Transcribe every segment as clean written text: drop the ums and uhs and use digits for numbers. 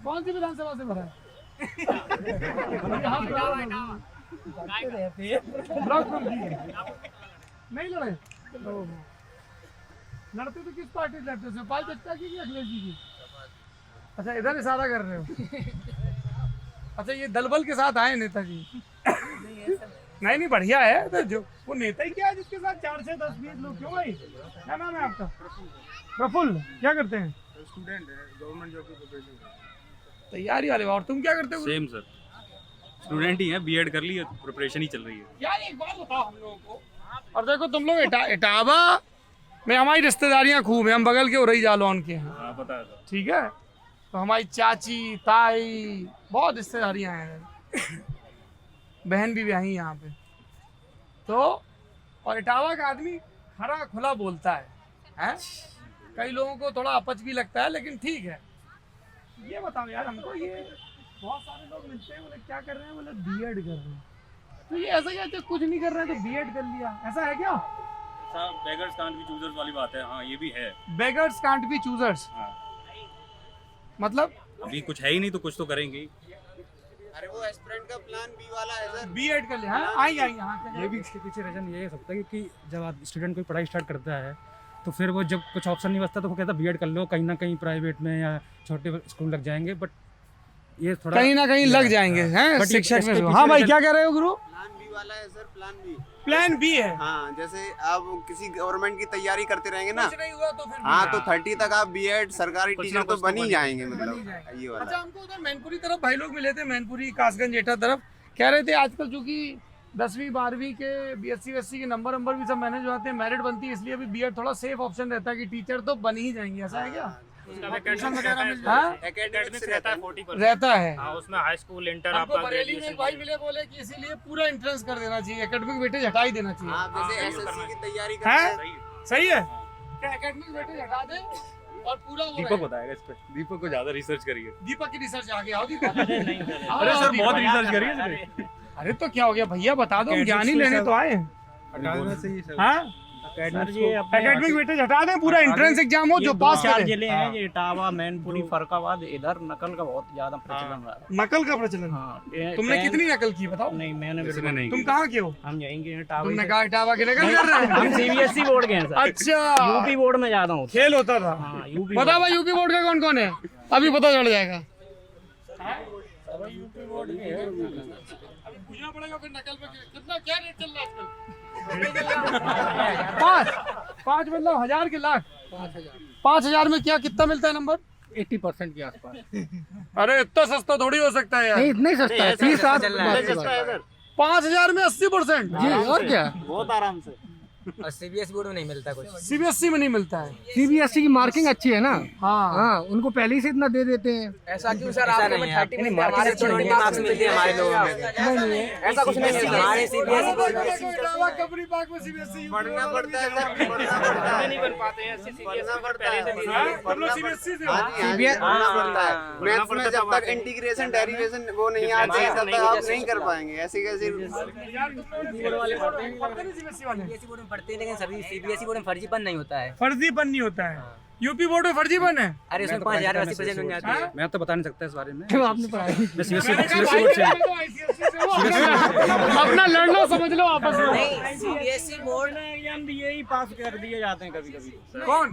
कौन सी विधानसभा से भरा है? ब्लॉक नहीं लड़े? लड़ते तो किस पार्टी से लड़ते? सुपाल चच्चा की अखिलेश जी की? अच्छा इधर इशारा कर रहे हो। अच्छा ये दलबल के साथ आए नेताजी? नहीं बढ़िया है। तो जो वो नेता ही क्या है जिसके साथ 4 से 10 20 लोग क्यों भाई? क्या नाम है आपका? प्रफुल्ल। क्या करते हैं? स्टूडेंट है, गवर्नमेंट जॉब की प्रिपरेशन कर रहे हैं। तैयारी वाले। और तुम क्या करते हो? सेम सर, स्टूडेंट ही है, बीएड कर ली है, प्रिपरेशन ही चल रही है। यार एक बात बताओ हम लोगों को। और देखो तुम लोग इटावा में हमारी रिश्तेदारियां खूब हैं। हम बगल के उरई जालौन के हैं। हाँ पता है सर। ठीक है, तो हमारी चाची ताई बहुत रिश्तेदारियां हैं। बहन भी ब्याही यहाँ पे। तो और इटावा का आदमी खरा खुला बोलता है? कई लोगों को थोड़ा अपच भी लगता है, लेकिन ठीक है। ये बताओ यार हमको, ये बहुत सारे लोग मिलते हैं, बोले क्या कर रहे हैं? बोले बीएड कर रहे हैं। तो ये ऐसा क्या, कुछ नहीं कर रहे हैं तो बीएड कर लिया, ऐसा है क्या? बेगर्स कांट बी चूजर्स वाली बात है। हाँ ये भी है। Beggars can't be choosers. हाँ। मतलब अभी कुछ है ही नहीं तो कुछ तो करेंगे ही। अरे वो एस्पिरेंट का प्लान बी वाला है सर। बीएड कर लिया। हाँ आई यहाँ ये भी इसके पीछे रीजन ये हो सकता है कि जब स्टूडेंट कोई पढ़ाई स्टार्ट करता है तो फिर वो जब कुछ ऑप्शन नहीं बचता तो वो कहता है बीएड कर लो, कहीं ना कहीं प्राइवेट में या छोटे स्कूल लग जाएंगे। बट ये थोड़ा कहीं ना कहीं लग जाएंगे हैं शिक्षक में। हाँ भाई क्या कह रहे हो गुरु? प्लान बी वाला है sir, plan B. Plan B है। हाँ जैसे आप किसी गवर्नमेंट की तैयारी करते रहेंगे ना, कुछ नहीं हुआ तो फिर हाँ तो 30 तक आप बीएड सरकारी टीचर तो बन ही जाएंगे। मतलब ये वाला। अच्छा हमको उधर मैनपुरी तरफ भाई लोग मिले थे, मैनपुरी कासगंज एटा तरफ। कह रहे थे आजकल चूंकि 10वीं 12वीं के बीएससी वेस्सी के नंबर भी सब मैनेज हो जाते हैं, मेरिट बनती है, इसलिए अभी बीएड थोड़ा सेफ ऑप्शन रहता है कि टीचर तो बन ही जाएंगे। ऐसा है क्या? एकेडमिक्स रहता है 40%। रहता है। हाँ उसमें हाई स्कूल इंटर हमको बरेली में एक भाई मिले, बोले कि इसीलिए पूरा एंट्रेंस कर देना चाहिए, एकेडमिक वेटेज हटा ही देना चाहिए। हाँ जैसे एसएससी की तैयारी हैं? करते हैं। सही है क्या? एकेडमिक वेटेज हटा दे और पूरा वो दीपक बताएगा इस पे। दीपक को ज्यादा रिसर्च करिए। दीपक की रिसर्च आगे आओ दीपक। अरे सर बहुत रिसर्च करिए। अरे तो क्या हो गया भैया, बता दो, हम ज्ञान ही लेने तो आए हैं। हाँ एकेडमिक वेटेज हटा दें, पूरा एंट्रेंस एग्जाम हो जो पास करे। जिले हैं ये इटावा, मैनपुरी, फरकाबाद, इधर नकल का बहुत ज्यादा प्रचलन रहा है। नकल का प्रचलन? हाँ तुमने कितनी नकल की बताओ? नहीं मैंने बिल्कुल नहीं। तुम कहाँ के हो? हम जाएंगे इटावा। तुमने कहा इटावा के नकल कर रहे हैं? हम सीबीएसई बोर्ड के हैं सर। अच्छा यूपी बोर्ड में ज्यादा हूँ। खेल होता था। हाँ यूपी पता भाई यूपी बोर्ड का कौन कौन है? अभी पता चल जाएगा। यूपी बोर्ड पूछना पड़ेगा फिर नकल पे कितना क्या रेट चल रहा है आजकल? 5 मतलब 1000 के लाख। 5000 में क्या कितना मिलता है नंबर? 80% के आसपास। अरे इतना सस्ता थोड़ी हो सकता है यार। नहीं इतना ही सस्ता है, 5000 में 80%। जी और क्या? बहुत आराम से। और सीबीएसई बोर्ड में नहीं मिलता कुछ। सीबीएसई में नहीं मिलता है। सीबीएसई की मार्किंग अच्छी है ना। हाँ हाँ उनको पहले ही से इतना दे देते हैं। ऐसा क्यों सर? आपके में 30 मिलते हैं, हमारे 20 मार्क्स मिलते हैं हमारे लोगों में। ऐसा कुछ नहीं है हमारे सीबीएसई बोर्ड में। कबरी पार्क में सीबीएसई पढ़ना पड़ता है सर, पढ़ना नहीं बन पाते हैं सीबीएसई पर पहले से भी। हम लोग सीबीएसई से पढ़ना पड़ता है। मैथ्स में जब तक इंटीग्रेशन डेरिवेशन वो नहीं आते हैं तब तक आप नहीं कर पाएंगे। ऐसे कैसे सीबीएसई वाले सीबीएसई बोर्ड में पढ़ते हैं, लेकिन सभी सीबीएसई बोर्ड में फर्जीपन नहीं होता है। फर्जीपन नहीं होता है। यूपी बोर्ड में फर्जीपन है। अरे उसमें 5000 80% बन जाती है। मैं तो बता नहीं सकता इस बारे में। क्यों आपने पढ़ाई? अपना लड़ लो, समझ लो आपस में। नहीं सीबीएसई बोर्ड एग्जाम दिए ही पास कर दिए जाते हैं कभी कभी। कौन?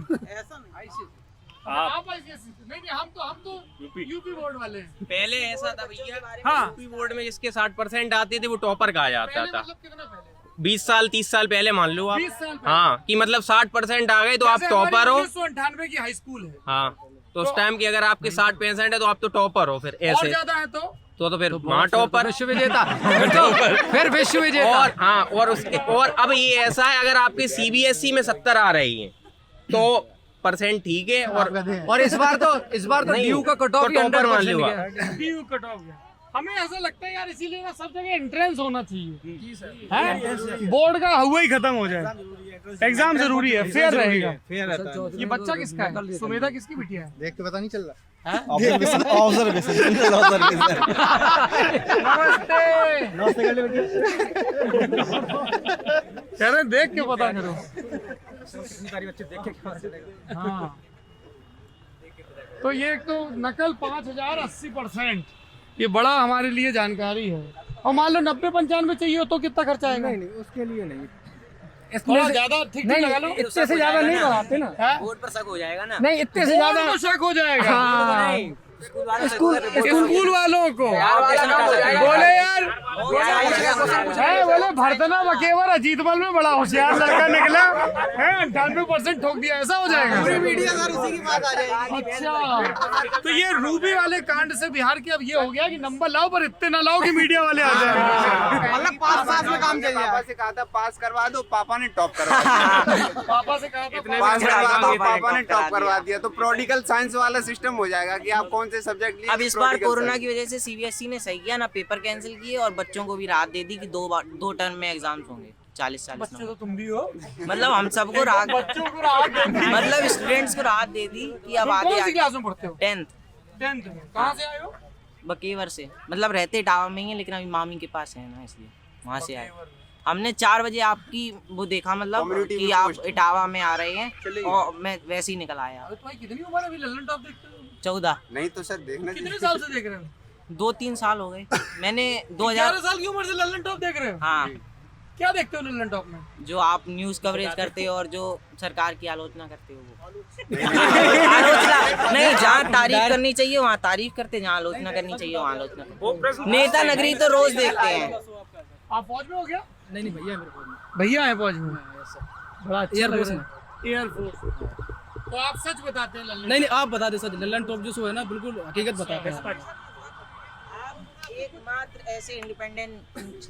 आप नहीं हम तो यूपी बोर्ड वाले हैं। पहले ऐसा था भैया, हाँ यूपी बोर्ड में जिसके 60% आते थे वो टॉपर कहा जाता पहले था। मतलब कितना पहले? 20 साल 30 साल पहले मान लो आप। 20 साल पहले। हाँ कि मतलब 60% आ गए तो आप टॉपर हो। 1998 की हाई स्कूल है। हाँ तो उस टाइम की अगर आपके 60% है तो आप तो टॉपर हो। फिर और ऐसे ज्यादा है तो फिर वहाँ टॉपर विश्व विजेता। फिर विश्व विजेता। और हाँ और उसके और अब ये ऐसा है, अगर आपके सीबीएसई में 70 आ रही हैं तो परसेंट ठीक है। और इस बार तो नहीं, ड्यू का कट ऑफ तो टॉपर मान लो आप। ड्यू कट ऑफ गया। हमें ऐसा लगता है यार, इसीलिए ना सब जगह एंट्रेंस होना चाहिए। हैं? बोर्ड का हुआ ही खत्म हो जाए। एग्जाम जरूरी है, फेयर रहेगा। ये बच्चा किसका है? सुमेधा किसकी बिटिया है? देख के पता नहीं चल रहा। ऑब्जर्वेशन। नमस्ते। कह रहे देख के पता करो। बच्चे देख के हाँ तो ये एक तो नकल 5000 80%, ये बड़ा हमारे लिए जानकारी है। और मान लो 90-95 चाहिए हो तो कितना खर्चा आएगा? नहीं उसके लिए नहीं, थोड़ा ज्यादा ठीक लगा लो। इतने से ज्यादा नहीं बढ़ाते ना। बोर्ड पर शक हो जाएगा ना। नहीं इतने से ज्यादा तो शक हो जाएगा। हाँ। स्कूल वालों को बोले यार, बोले भरतना बकेवर अजीतमल में बड़ा होशियार लड़का निकला है, 98% ठोक दिया, ऐसा हो जाएगा। मीडिया सर उसी की बात आ जाएगी। अच्छा, तो ये रूबी वाले कांड से बिहार के अब ये हो गया कि नंबर लाओ पर इतने ना लाओ कि मीडिया वाले आ जाए। मतलब पास में काम चल पापा से कहा था पास करवा दो, पापा ने टॉप करवा दिया। पापा से कहा था पास करवा दो, पापा ने टॉप करवा दिया। तो प्रोडिकल साइंस वाला सिस्टम हो जाएगा कि आप कौन से सब्जेक्ट लिए। अब इस बार कोरोना की वजह से सीबीएसई ने सही किया ना, पेपर कैंसिल किए और बच्चों को भी राहत दे दी कि दो टर्म में एग्जाम्स होंगे 40 बच्चे तो तुम भी हो, मतलब हम सबको राहत, बच्चों को राहत दे दी। मतलब स्टूडेंट्स को राहत दे दी कि अब तुम आगे कौन सी क्लास में पढ़ते हो? 10th में। कहाँ से आए हो? बकेवर से, मतलब रहते इटावा में ही है लेकिन अभी मामी के पास है ना, इसलिए वहाँ से आए। हमने 4 बजे आपकी वो देखा, मतलब Community कि में आप post। इटावा में आ रहे हैं और मैं वैसे ही निकल आया। तुम्हारी कितनी उम्र है? अभी लल्लन टॉप देखते हो? 14 नहीं तो सर देखना कितने साल से देख रहे हो? 2-3 साल हो गए। मैंने 11 साल की उम्र से लल्लन टॉप देख रहे हो? हाँ, क्या देखते हो लल्लन टॉप में? जो आप न्यूज कवरेज करते हो और जो सरकार की आलोचना करते हो वो आलोचना नहीं, जहाँ तारीफ करनी चाहिए वहाँ तारीफ करते, जहाँ आलोचना करनी चाहिए वहाँ आलोचना करते। नेता नगरी तो रोज देखते हैं। आप फौज में हो गया? नहीं भैया मेरे को भैया है फौज में, बड़ा अच्छा एयरफोर्स लग रहा है। एयरफोर्स। तो आप सच बताते हैं लल्लन? नहीं आप बता दे सर, लल्लन टॉप जो है ना बिल्कुल हकीकत बताते हैं। एकमात्र ऐसे इंडिपेंडेंट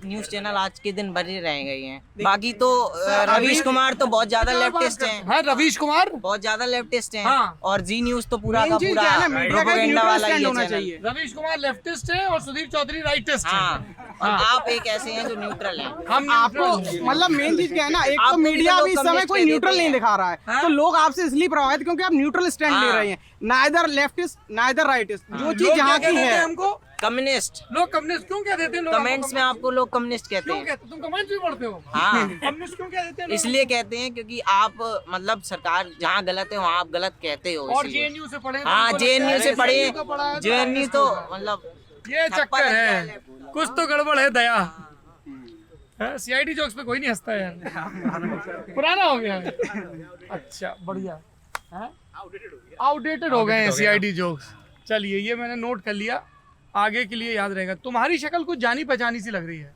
न्यूज चैनल आज के दिन बने रह गए हैं। बाकी तो रवीश कुमार तो बहुत ज्यादा लेफ्टिस्ट हैं। हाँ, रवीश कुमार बहुत ज्यादा लेफ्टिस्ट हैं। हाँ। और जी न्यूज तो पूरा का पूरा प्रोपेगेंडा वाला ही है चैनल। रवीश कुमार लेफ्टिस्ट है और सुदीप चौधरी राइटिस्ट है। हाँ, और आप एक ऐसे हैं जो न्यूट्रल हैं। हम आपको मतलब मेन चीज क्या है ना, एक तो आपको भी मीडिया तो अभी इस लोग समय कम्युनिस्ट कोई कह न्यूट्रल देते नहीं हैं। दिखा रहा है, तो लोग आपसे इसलिए प्रभावित क्योंकि आप न्यूट्रल स्टैंड ले रहे हैं, नाइदर लेफ्टिस्ट नाइदर राइटिस्ट। जो चीज जहाँ की है हमको कम्युनिस्ट, लोग कम्युनिस्ट क्यों कह देते हैं? लोग कमेंट्स में आपको लोग कम्युनिस्ट कहते क्यों हैं। कहते? तुम कमेंट्स भी पढ़ते हो? हाँ। कम्युनिस्ट क्यों कह देते हैं लोग? इसलिए कहते हैं क्योंकि आप मतलब सरकार जहाँ गलत है वहाँ आप गलत कहते हो। और इसलिए। जेएनयू से पढ़े? हाँ, जेएनयू से पढ़े। पढ़े जेएनयू तो मतलब ये चक्कर है, कुछ तो गड़बड़ है। दया सीआईडी जोक्स पे कोई नहीं हंसता यार, पुराना हो गया है। अच्छा बढ़िया, आउटडेटेड हो गए हैं सीआईडी जोक्स। चलिए ये मैंने नोट कर लिया, आगे के लिए याद रहेगा। तुम्हारी शक्ल कुछ जानी पहचानी सी लग रही है।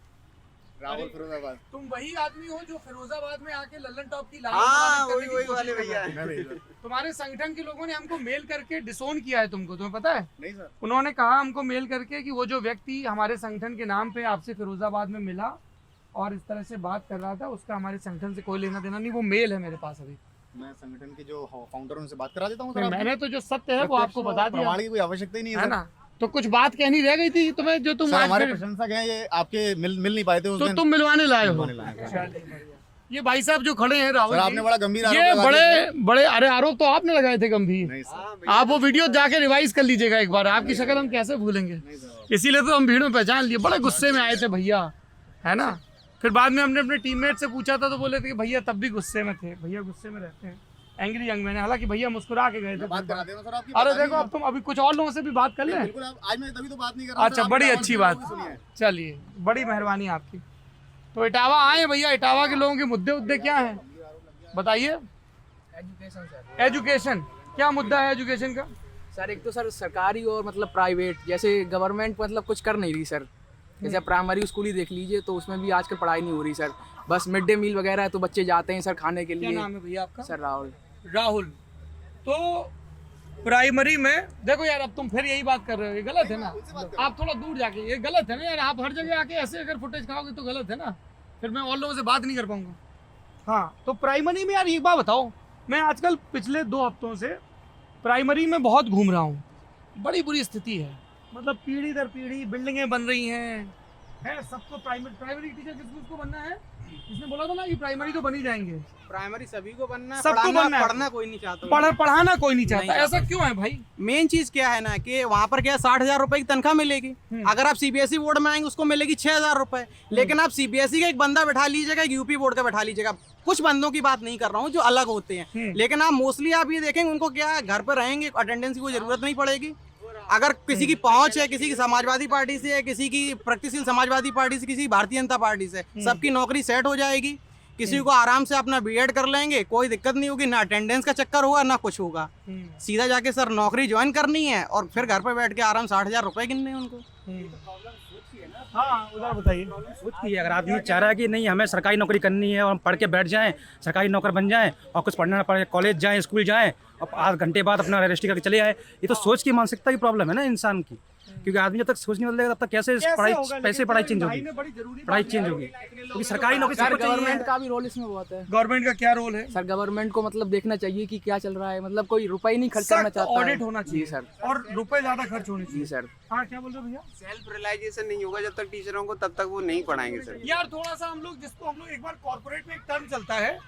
राहुल फिरोजाबाद। तुम वही आदमी हो जो फिरोजाबाद में आके लल्लन टॉप की लाइन हाँ करने की वही कोशिश वाले कर भैया रहे है। हो। तुम्हारे संगठन के लोगों ने हमको मेल करके डिसोन किया है तुमको, तुम्हें पता है? नहीं सर। उन्होंने कहा हमको मेल करके कि वो जो व्यक्ति हमारे संगठन के नाम पे आपसे फिरोजाबाद में मिला और इस तरह से बात कर रहा था, उसका हमारे संगठन से कोई लेना देना नहीं। वो मेल है मेरे पास अभी। मैं संगठन के जो फाउंडर उनसे बात करा देता हूँ नहीं, मैंने तो जो सत्य है वो आपको बता दिया प्रमाण की कोई आवश्यकता ही नहीं है है ना। तो कुछ बात कहनी रह गई थी तुम्हें, जो तुम सर, आज हमारे फिर- प्रशंसक हैं, ये आपके मिल नहीं पाए थे उस तो दिन। तुम मिलवाने लाए हो। मिलवाने लाए हैं। चलिए बढ़िया। ये भाई साहब जो खड़े हैं राहुल सर जी, आपने बड़ा गंभीर आरोप ये लगा बड़े दिया। बड़े अरे आरोप तो आपने लगाए थे गंभीर। नहीं सर। आप वो वीडियो जाके रिवाइज कर लीजिएगा एक बार, आपकी शक्ल हम कैसे भूलेंगे। इसीलिए तो हम भीड़ में पहचान लिए। बड़े गुस्से में आए थे भैया, है ना। फिर बाद में हमने अपने टीममेट से पूछा था तो बोले थे कि भैया तब भी गुस्से में थे। भैया गुस्से में रहते हैं, एंग्री यंग मैन। हालांकि भैया मुस्कुरा के गए थे। बात करा देना सर आपकी। अरे बता देखो दीजिए। अब तुम अभी कुछ और लोगों से भी बात कर लें। बिल्कुल आज मैं तभी तो बात नहीं कर रहा हूँ, अच्छा सर, बड़ी आपने अच्छी आवाज़ बात, सुनी है। चलिए बड़ी मेहरबानी आपकी। तो इटावा आए भैया, इटावा के लोगों के मुद्दे क्या हैं बताइए। एजुकेशन, क्या मुद्दा है एजुकेशन का? सर एक तो सर सरकारी और मतलब प्राइवेट, जैसे गवर्नमेंट मतलब कुछ कर नहीं रही सर। जैसे प्राइमरी स्कूल ही देख लीजिए तो उसमें भी आजकल पढ़ाई नहीं हो रही सर। बस मिड डे मील वगैरह है तो बच्चे जाते हैं सर खाने के क्या लिए। नाम है भैया आपका? सर राहुल। राहुल। तो प्राइमरी में देखो यार, अब तुम फिर यही बात कर रहे हो, ये गलत है ना। आप थोड़ा दूर जाके, ये गलत है ना यार। आप हर जगह आके ऐसे अगर फुटेज खाओगे तो गलत है ना, फिर मैं और लोगों से बात नहीं कर पाऊंगा। हाँ तो प्राइमरी में यार एक बात बताओ, मैं आजकल पिछले 2 हफ्तों से प्राइमरी में बहुत घूम रहा हूँ। बड़ी बुरी स्थिति है, मतलब पीढ़ी दर पीढ़ी बिल्डिंगें बन रही हैं, है सबको प्राइमरी टीचर किसको बनना है? इसने बोला था ना कि प्राइमरी तो बन ही जाएंगे, प्राइमरी सभी को बनना है, सबको बनना है। पढ़ना कोई नहीं चाहता। पढ़ाना कोई नहीं चाहता, नहीं ऐसा क्यों है भाई? मेन चीज क्या है ना कि वहाँ पर क्या 60,000 रुपए की तनख्वाह मिलेगी। अगर आप सीबीएसई बोर्ड में आएंगे उसको मिलेगी 6,000 रुपए। लेकिन आप सीबीएसई का एक बंदा बैठा लीजिएगा, एक यूपी बोर्ड का बैठा लीजिएगा, कुछ बंदों की बात नहीं कर रहा हूँ जो अलग होते हैं, लेकिन आप मोस्टली आप ये देखेंगे उनको क्या है, घर पर रहेंगे, अटेंडेंस की कोई जरूरत नहीं पड़ेगी। अगर किसी की पहुंच है, किसी की समाजवादी पार्टी से है, किसी की प्रगतिशील समाजवादी पार्टी से, किसी भारतीय जनता पार्टी से, सबकी नौकरी सेट हो जाएगी। किसी को आराम से अपना बीएड कर लेंगे, कोई दिक्कत नहीं होगी, ना अटेंडेंस का चक्कर होगा ना कुछ होगा। सीधा जाके सर नौकरी ज्वाइन करनी है और फिर घर पर बैठ के आराम 60,000 रुपए गिनने हैं उनको। हाँ उधर बताइए। सोच की अगर आदमी चाह रहा है कि नहीं हमें सरकारी नौकरी करनी है और हम पढ़ के बैठ जाएं, सरकारी नौकर बन जाएं और कुछ पढ़ना ना पड़े, कॉलेज जाएं, स्कूल जाएं और आध घंटे बाद अपना रजिस्ट्री करके चले आए, ये तो सोच की मानसिकता की प्रॉब्लम है ना इंसान की। क्योंकि आदमी जब तक सोच नहीं बदलेगा तब तक कैसे पढ़ाई चेंज होगी, पढ़ाई चेंज होगी। क्योंकि सरकारी नौकरी सर गवर्नमेंट का भी रोल इसमें बहुत है। गवर्नमेंट का क्या रोल है? सर गवर्नमेंट को मतलब देखना चाहिए कि क्या चल रहा है, मतलब कोई रुपए ही नहीं खर्च करना चाहता है। ऑडिट होना चाहिए जी सर, और रुपए ज्यादा खर्च होने चाहिए। जी सर। हाँ क्या बोल रहे हो भैया? सेल्फ रियलाइजेशन नहीं होगा जब तक टीचरों को, तब तक वो नहीं पढ़ाएंगे सर। यार थोड़ा सा हम लोग एक बार कॉर्पोरेट में एक टर्म चलता है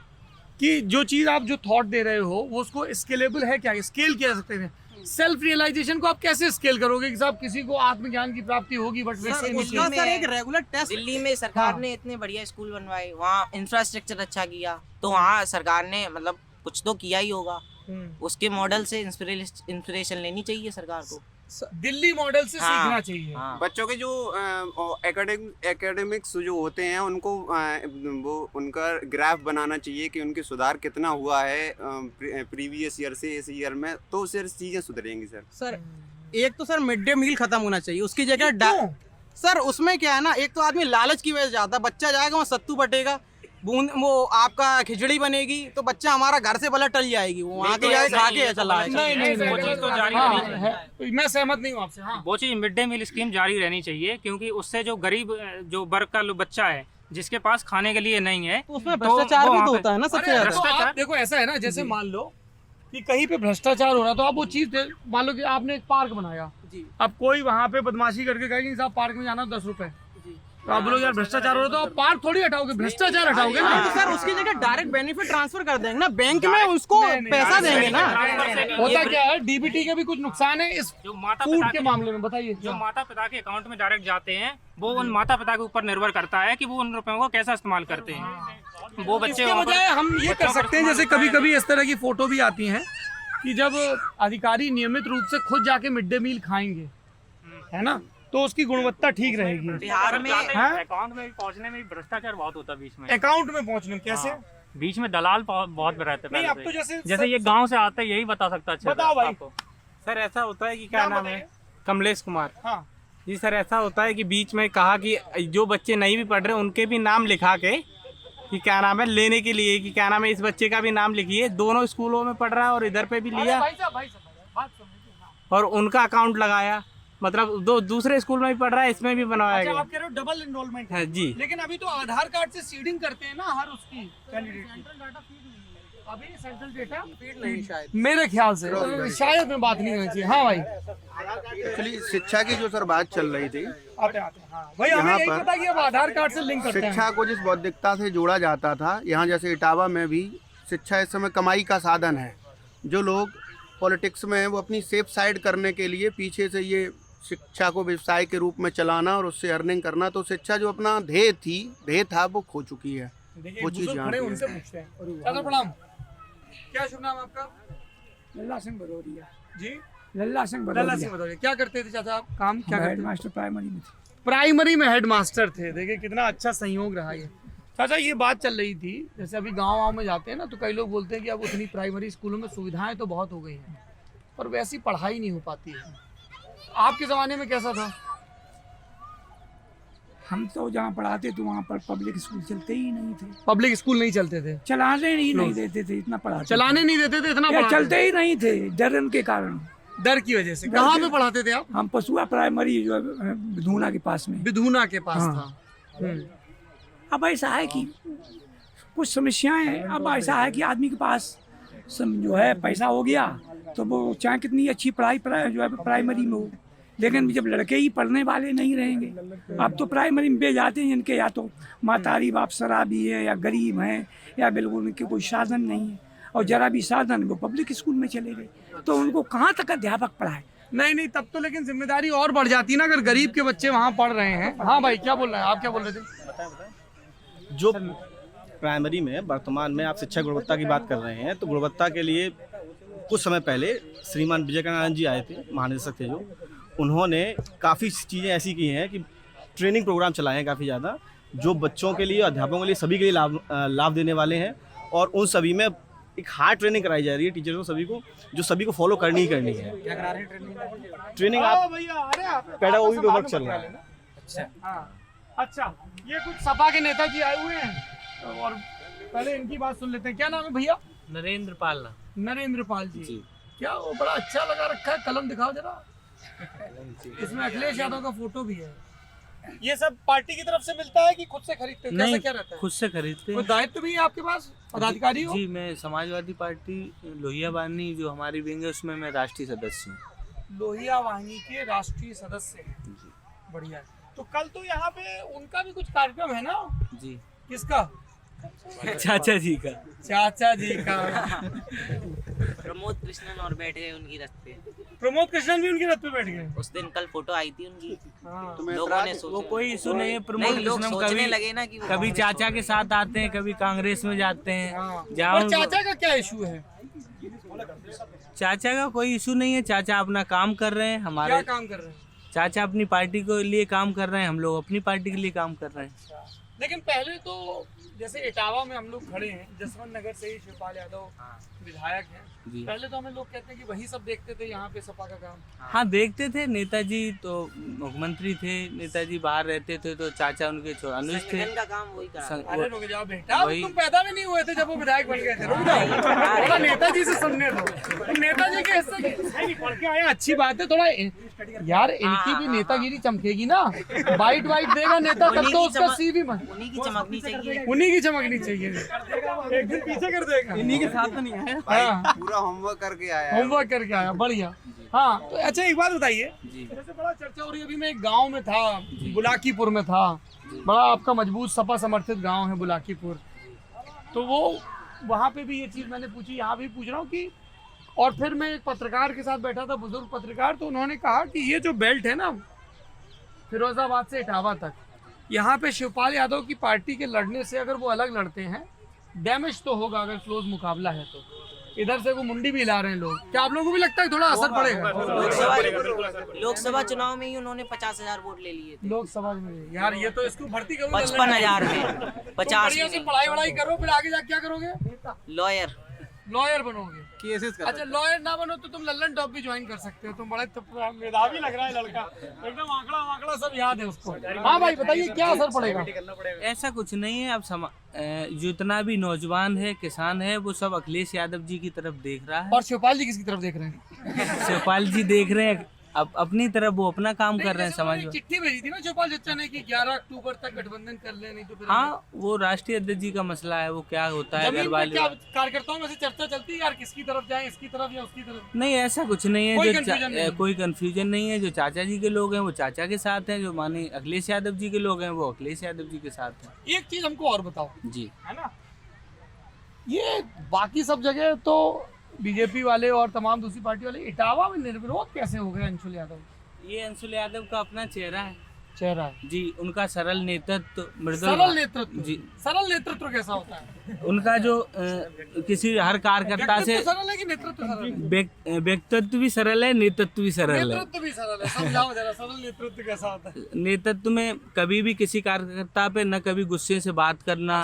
कि जो चीज आप जो थॉट दे रहे हो वो उसको स्केलेबल है, क्या स्केल किया जा सकते हैं? सेल्फ रियलाइजेशन को आप कैसे स्केल करोगे कि साहब किसी को आत्मज्ञान की प्राप्ति होगी बट वैसे नहीं उसका सर एक रेगुलर टेस्ट दिल्ली में सरकार ने इतने बढ़िया स्कूल बनवाए, वहाँ इंफ्रास्ट्रक्चर अच्छा किया, तो वहाँ सरकार ने मतलब कुछ तो किया ही होगा। उसके मॉडल से इंस्पिरेशन लेनी चाहिए सरकार को। दिल्ली मॉडल से सीखना चाहिए। बच्चों के जो एकेडमिक्स जो होते हैं उनको वो उनका ग्राफ बनाना चाहिए कि उनके सुधार कितना हुआ है प्रीवियस ईयर से इस ईयर में, तो उससे चीजें सुधरेंगी सर। सर एक तो सर मिड डे मील खत्म होना चाहिए, उसकी जगह सर उसमें क्या है ना, एक तो आदमी लालच की वजह से जाता है, बच्चा जाएगा वहाँ सत्तू बटेगा, बूंद वो आपका खिचड़ी बनेगी, तो बच्चा हमारा घर से भला टल जाएगी, वो वहाँ के जाए खा के चला नहीं वो चीज़ तो जारी रहनी चाहिए। मैं सहमत नहीं हूँ आपसे। हाँ वो चीज़ मिड डे मील स्कीम जारी रहनी चाहिए, क्योंकि उससे जो गरीब जो वर्ग का बच्चा है जिसके पास खाने के लिए नहीं है, उसमें भ्रष्टाचार भी तो होता है ना सबसे अरे ज्यादा। तो आप देखो ऐसा है ना, जैसे मान लो कि कहीं पे भ्रष्टाचार हो रहा तो आप वो चीज मान लो कि आपने एक पार्क बनाया, अब कोई वहाँ पे बदमाशी करके कहेगी साहब पार्क में जाना 10 रुपए, तो आप बोलोगे यार भ्रष्टाचार हो रहा, तो आप पार्क थोड़ी हटाओगे, भ्रष्टाचार हटाओगे ना। तो सर उसकी जगह डायरेक्ट बेनिफिट ट्रांसफर कर देंगे ना, बैंक में उसको पैसा देंगे ना। होता क्या है, डीबीटी के भी कुछ नुकसान है इस जो माता फूड पिता के मामले में, बताइए। जो माता पिता के अकाउंट में डायरेक्ट जाते हैं वो उन माता पिता के ऊपर निर्भर करता है कि वो उन रुपयों को कैसा इस्तेमाल करते हैं। वो बच्चे इसके बजाय हम ये कर सकते हैं, जैसे कभी कभी इस तरह की फोटो भी आती हैं कि जब अधिकारी नियमित रूप से खुद जाके मिड डे मील खाएंगे, है ना, तो उसकी गुणवत्ता ठीक रहेगी। बिहार में अकाउंट में पहुंचने में भ्रष्टाचार बहुत होता है, बीच में अकाउंट में पहुंचने में कैसे? बीच में दलाल बहुत रहते नहीं, हैं। अब तो जैसे ये गांव से आते यही बता सकता है। बताओ भाई। सर ऐसा होता है कि क्या नाम है, कमलेश कुमार। हाँ जी सर, ऐसा होता है कि बीच में कहा कि जो बच्चे नहीं भी पढ़ रहे उनके भी नाम लिखा के कि क्या नाम है लेने के लिए, कि क्या नाम है इस बच्चे का भी नाम लिखिए, दोनों स्कूलों में पढ़ रहा है और इधर पे भी लिया और उनका अकाउंट लगाया, मतलब दूसरे स्कूल में भी पढ़ रहा है, इसमें भी बनवाया गया। आप कह रहे हो डबल एनरोलमेंट है जी। लेकिन अभी तो आधार कार्ड से सीडिंग करते हैं ना हर उसकी कैंडिडेट की। अभी सेंट्रल डेटा फीड नहीं शायद, मेरे ख्याल से शायद में बात नहीं होनी चाहिए। हाँ भाई, एक्चुअली शिक्षा की जो सर बात चल रही थी, आते हाँ भाई, हमें यही पता कि अब आधार कार्ड से लिंक करते हैं। शिक्षा को जिस बौद्धिकता से जोड़ा जाता था, यहाँ जैसे इटावा में भी शिक्षा इस समय कमाई का साधन है। जो लोग पॉलिटिक्स में हैं वो अपनी सेफ साइड करने के लिए पीछे से ये शिक्षा को व्यवसाय के रूप में चलाना और उससे अर्निंग करना, तो शिक्षा जो अपना ध्येय था वो खो चुकी है। वो चीज़ खड़े उनसे पूछते हैं। चाचा प्रणाम, क्या शुभ नाम आपका? लल्ला सिंह भदौरिया जी, लल्ला सिंह भदौरिया। क्या करते थे चाचा आप? काम क्या करते थे? मास्टर प्राइमरी में थे। प्राइमरी में हेड मास्टर थे। देखिए कितना अच्छा संयोग रहा ये। चाचा ये बात चल रही थी, जैसे अभी गाँव में जाते हैं ना, तो कई लोग बोलते हैं कि अब उतनी प्राइमरी स्कूलों में सुविधाएं तो बहुत हो गई हैं पर वैसी पढ़ाई नहीं हो पाती है। आपके ज़माने में कैसा था? हम तो जहाँ पढ़ाते थे वहाँ पर पब्लिक स्कूल चलते ही नहीं थे। पब्लिक स्कूल नहीं चलते थे? चलाने ही नहीं देते थे, इतना पढ़ाते चलाने नहीं देते थे, इतना चलते ही नहीं थे, डर के कारण, डर की वजह से। कहाँ पे पढ़ाते थे आप? हम पशुआ प्राइमरी जो बिधूना के पास में। बिधूना के पास था। अब ऐसा है कि कुछ समस्याएं हैं। अब ऐसा है कि आदमी के पास जो है पैसा हो गया तो वो चाहे कितनी अच्छी पढ़ाई जो है प्राइमरी में हो, लेकिन जब लड़के ही पढ़ने वाले नहीं रहेंगे, अब तो प्राइमरी में जाते हैं जिनके या तो मातारी बाप शराबी है या गरीब हैं या बिल्कुल उनके कोई साधन नहीं है, और जरा भी साधन वो पब्लिक स्कूल में चले गए, तो उनको कहाँ तक अध्यापक पढ़ाए। नहीं तब तो लेकिन जिम्मेदारी और बढ़ जाती है ना, अगर गरीब के बच्चे वहाँ पढ़ रहे हैं। हाँ भाई क्या बोल रहे हैं आप, क्या बोल रहे थे? जो प्राइमरी में वर्तमान में आप शिक्षा गुणवत्ता की बात कर रहे हैं, तो गुणवत्ता के लिए कुछ समय पहले श्रीमान विजयकानंद जी आए थे, महानिदेशक थे जो, उन्होंने काफ़ी चीज़ें ऐसी की हैं कि ट्रेनिंग प्रोग्राम चलाए हैं काफ़ी ज़्यादा, जो बच्चों के लिए, अध्यापकों के लिए, सभी के लिए लाभ देने वाले हैं। और उन सभी में एक हार्ड ट्रेनिंग कराई जा रही है टीचर्स को, सभी को, जो सभी को फॉलो करनी ही करनी है। क्या करा रहे हैं ट्रेनिंग आप पेडागोजी पे वर्क चल रहा है। अच्छा ये कुछ सपा के नेताजी आए हुए हैं और पहले इनकी बात सुन लेते हैं। क्या नाम है भैया? नरेंद्र पाल। नरेंद्र पाल जी। क्या वो बड़ा अच्छा लगा रखा है, कलम दिखाओ जरा। इसमें अखिलेश यादव का फोटो भी है। ये सब पार्टी की तरफ से मिलता है कि खुद से खरीदते हो? कैसा क्या रहता है? खुद से खरीदते कोई दायित्व भी है आपके पास, पदाधिकारी हो? जी, मैं समाजवादी पार्टी लोहिया वाहिनी जो हमारी विंग है उसमें मैं राष्ट्रीय सदस्य हूँ। लोहिया वाहिनी के राष्ट्रीय सदस्य हैं। बढ़िया। तो कल तो यहाँ पे उनका भी कुछ कार्यक्रम है ना? जी। किसका? चाचा जी का। चाचा जी का। प्रमोद कृष्णन और बैठे हैं उनकी रथ पे। प्रमोद कृष्णन भी उनकी रथ पे बैठ गए उस दिन, कल फोटो आई थी उनकी। लोगों ने वो कोई इशू नहीं है। प्रमोद कृष्णन कभी लगे ना कि कभी चाचा के साथ आते हैं, कभी कांग्रेस में जाते हैं। और चाचा का क्या इशू है? चाचा का कोई इशू नहीं है। चाचा अपना काम कर रहे हैं। हमारे क्या काम कर रहे हैं? चाचा अपनी पार्टी के लिए काम कर रहे हैं, हम लोग अपनी पार्टी के लिए काम कर रहे हैं। लेकिन पहले तो जैसे इटावा में हम लोग खड़े हैं, जसवंत नगर से ही शिवपाल यादव विधायक हैं। पहले तो हमें लोग कहते हैं कि वही सब देखते थे यहाँ पे सपा का काम। हाँ देखते थे। नेताजी तो मुख्यमंत्री थे, नेताजी बाहर रहते थे तो चाचा उनके अनुज थे। का काम वही करा। अरे रुक जाओ बेटा, तुम पैदा भी नहीं हुए थे जब वो विधायक बन गए थे। रुक जाओ, थोड़ा नेताजी से सुनने दो। तुम नेताजी के हिस्से नहीं पढ़ के आए, अच्छी बात है। थोड़ा यार इनकी भी नेतागिरी चमकेगी ना। वाइट देगा नेता तब तो उसका सीवी उन्हीं की चमकनी चाहिए। उन्हीं की चमकनी चाहिए। एक दिन पीछे कर देगा। इन्हीं के साथ तो नहीं आया। हाँ पूरा होमवर्क करके आया। होमवर्क करके आया। बढ़िया। हाँ तो अच्छा एक बात बताइए, जैसे बड़ा चर्चा हो रही है, अभी मैं एक गांव में था, बुलाकीपुर में था, बड़ा आपका मजबूत सपा समर्थित गांव है बुलाकीपुर। तो वो वहाँ पे भी ये चीज़ मैंने पूछी, यहाँ भी पूछ रहा हूँ कि, और फिर मैं एक पत्रकार के साथ बैठा था, बुजुर्ग पत्रकार, तो उन्होंने कहा कि ये जो बेल्ट है ना फिरोजाबाद से इटावा तक, यहाँ पे शिवपाल यादव की पार्टी के लड़ने से अगर वो अलग लड़ते हैं, डैमेज तो होगा अगर क्लोज मुकाबला है तो। इधर से वो मुंडी भी हिला रहे हैं लोग। क्या आप लोगों को भी लगता है थोड़ा असर पड़ेगा? लोकसभा चुनाव में ही उन्होंने 50,000 वोट ले लिए थे। लोकसभा में यार ये तो इसको भर्ती करो 55,000 में 50 से पढ़ाई करो, फिर आगे जाके क्या करोगे? लॉयर बनोगे। केसेस अच्छा लॉयर ना बनो तो तुम लल्लन टॉप भी ज्वाइन कर सकते हो। तुम बड़े मेधावी लग रहा है लड़का, एकदम आंकड़ा सब याद है उसको। हाँ भाई बताइए क्या असर पड़ेगा? ऐसा कुछ नहीं है। अब जितना भी नौजवान है, किसान है, वो सब अखिलेश यादव जी की तरफ देख रहा है। और शिवपाल जी किसकी तरफ देख रहे हैं? शिवपाल जी देख रहे हैं अब अपनी तरफ, वो अपना काम कर रहे हैं समाज में। चिट्ठी भेजी थी ना शिवपाल चचा ने कि 11 अक्टूबर तक गठबंधन कर ले, नहीं तो फिर। हाँ वो राष्ट्रीय अध्यक्ष जी का मसला है, वो क्या होता है घर वाले। कार्यकर्ताओं में से चर्चा चलती है यार किसकी तरफ जाए, इसकी तरफ या उसकी तरफ? नहीं ऐसा कुछ नहीं है। कोई कंफ्यूजन नहीं है। जो चाचा जी के लोग हैं वो चाचा के साथ हैं, जो माने अखिलेश यादव जी के लोग हैं वो अखिलेश यादव जी के साथ हैं। एक चीज हमको और बताओ जी, है ना, ये बाकी सब जगह तो बीजेपी वाले और तमाम दूसरी पार्टी वाले, इटावा में निर्विरोध कैसे हो गए अंशुल यादव? ये अंशुल यादव का अपना चेहरा है जी। उनका सरल नेतृत्व, मृदुल सरल नेतृत्व जी। सरल नेतृत्व कैसा होता है? उनका जो किसी हर कार्यकर्ता से सरल है कि नेतृत्व सरल है? व्यक्तित्व भी सरल है, नेतृत्व भी सरल है। नेतृत्व भी सरल है, समझाओ जरा सरल नेतृत्व कैसा होता है? नेतृत्व में कभी भी किसी कार्यकर्ता पे न कभी गुस्से से बात करना,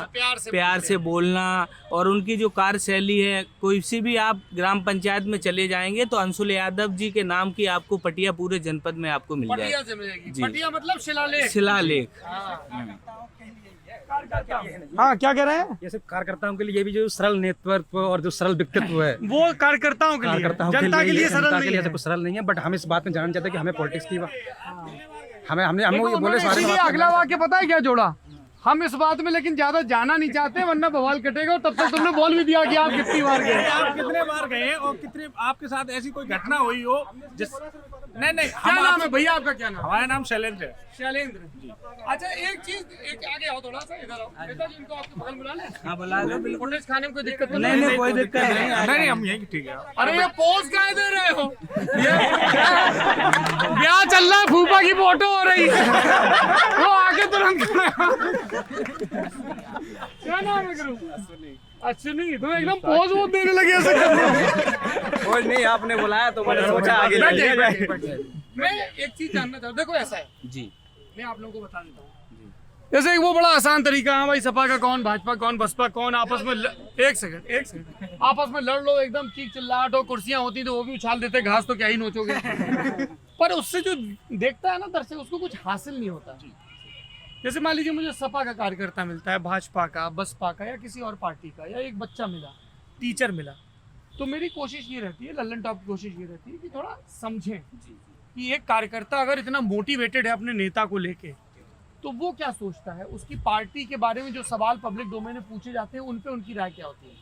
प्यार से बोलना, और उनकी जो कार्यशैली है, कोई सी भी आप ग्राम पंचायत में चले जाएंगे तो अंशुल यादव जी के नाम की आपको पटिया पूरे जनपद में आपको मिल जाएगी। पटिया मतलब शिलालेख। हाँ क्या कह रहे हैं? ये सिर्फ कार्यकर्ताओं के लिए भी जो सरल नेतृत्व और जो सरल व्यक्तित्व है, वो कार्यकर्ताओं के लिए, जनता के लिए सरल नहीं है। कुछ सरल नहीं है। बट हम इस बात में जानना चाहते हैं कि हमें पॉलिटिक्स की हम ये बोले अगला वाक्य पता है क्या जोड़ा? हम इस बात में लेकिन ज्यादा जाना नहीं चाहते वरना बवाल कटेगा। और तब तक तुमने बोल भी दिया कि आप कितनी बार गए, आप कितने बार गए और कितने आपके साथ ऐसी कोई घटना हुई हो जिस नहीं नहीं, क्या नाम है भैया आपका, क्या नाम? हमारा नाम शैलेंद्र है। शैलेंद्र जी। अच्छा एक चीज, एक आगे आओ थोड़ा सा, इधर आओ नेताजी, इनको आपके बगल बुला लें। हाँ बुला लो, बिल्कुल। फुटेज खाने में कोई दिक्कत तो नहीं नहीं, कोई दिक्कत नहीं। नहीं हम यही ठीक है। अरे ये पोज काहे दे रहे हो? ये ब्याह चल रहा है, फूफा की फोटो हो रही है, वो आगे तुरंत क्या नाम है गुरु? अश्विनी, तुम एकदम पोज वो देने लगे ऐसे करने। कोई नहीं, आपने बुलाया तो मैंने सोचा आगे ले लिया जाए। मैं एक चीज जानना चाहता हूँ, देखो ऐसा है जी, मैं आप लोगों को बता देता हूँ। जैसे वो बड़ा आसान तरीका है भाई, सपा का कौन, भाजपा कौन, बसपा कौन, आपस में एक सेकंड आपस में लड़ लो, एकदम चीख चिल्लाहट हो, कुर्सियां होती तो वो भी उछाल देते, घास तो क्या ही नोचोगे। पर उससे जो देखता है ना दर्शक, उसको कुछ हासिल नहीं होता। जैसे मान लीजिए मुझे सपा का कार्यकर्ता मिलता है, भाजपा का, बसपा का, या किसी और पार्टी का, या एक बच्चा मिला, टीचर मिला, तो मेरी कोशिश ये रहती है, लल्लन टॉप की कोशिश ये रहती है कि थोड़ा समझें कि एक कार्यकर्ता अगर इतना मोटिवेटेड है अपने नेता को लेके, तो वो क्या सोचता है, उसकी पार्टी के बारे में जो सवाल पब्लिक डोमेन में पूछे जाते हैं उन पे उनकी राय क्या होती है।